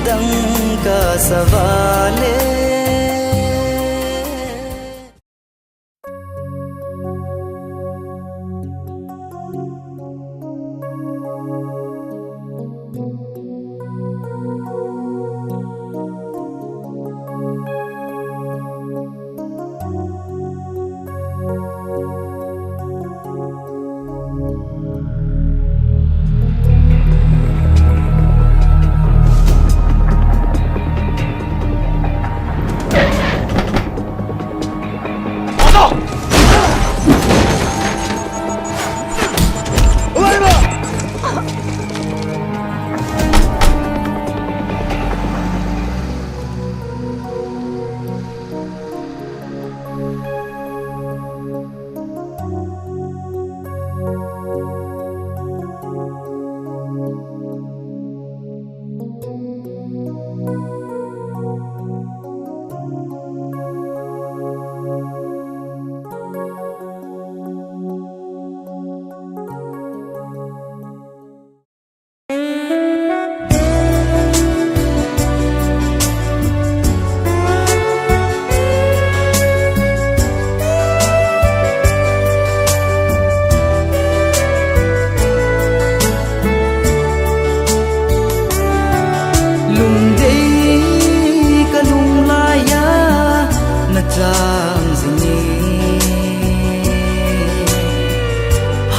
dang ka savale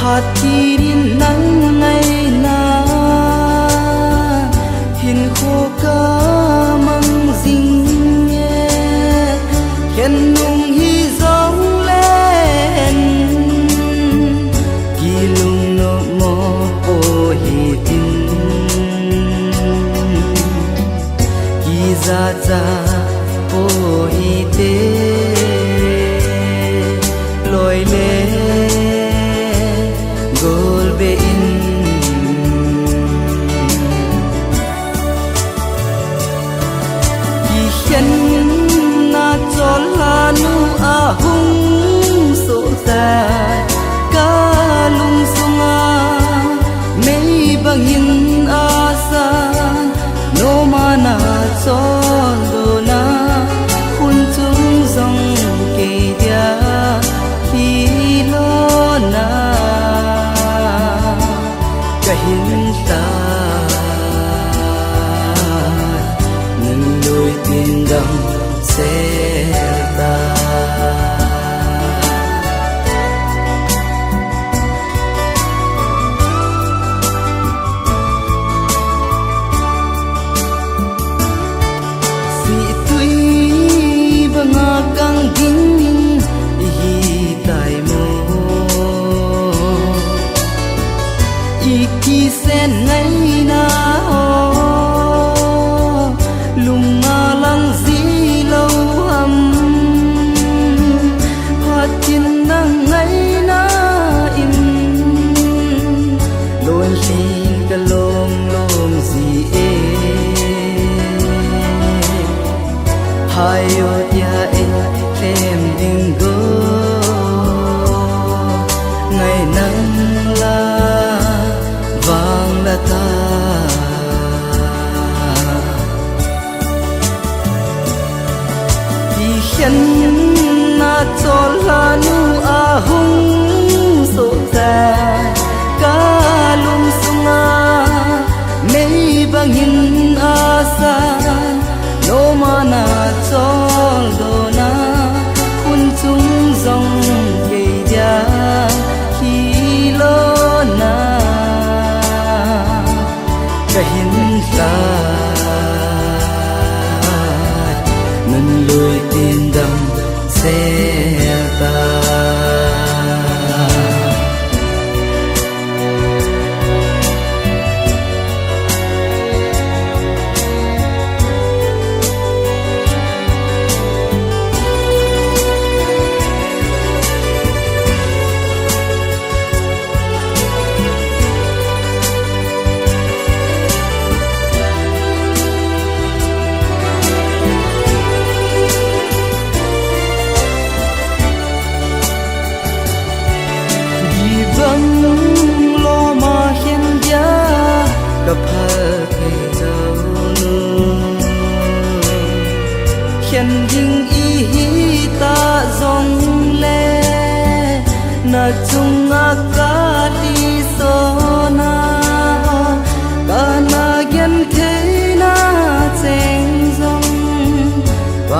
hatirin nang ngày na hin khô ca mang dinh nhé khen nung hi giống lên kỳ lung nô mô ô hi tin kỳ ra ra ô hi tê lôi lên na cho la nu a hung so ta ka lung sunga mei bangin asa no mana cho do na hun chung zong ke dia hi lo na ka hin ta nang loi tin dang se ta si tui banga kang ding hi tai mo iki sen ngai na lunga lang zi lâu hầm hatin nang ngai na in lon sin ka lom lom zi e hayo ya e em ding go ngày nắng la vang la ta khen na cho la nu a hung so ta ka lum sunga mei bangin asa no mana cho do na kun chung zong ke dia hi lo na ka hin ta nan loi tin dam se ta lo ma hiền gia gặp hai thầy giáo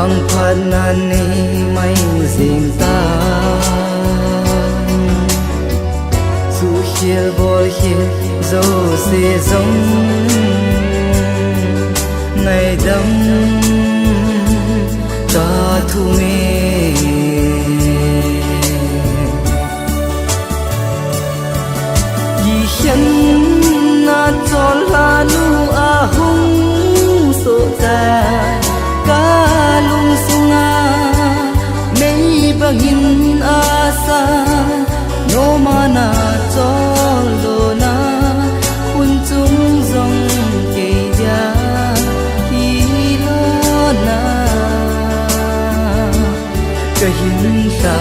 ang panani may zinta su hiel bol hiel zo se zong ngày đâm ta thu mê yi hiền na cho la nu a hung so ta ka lung sunga mei bangin asa no mana chol do na kun chung zong ke ja hi lo na ka hin sa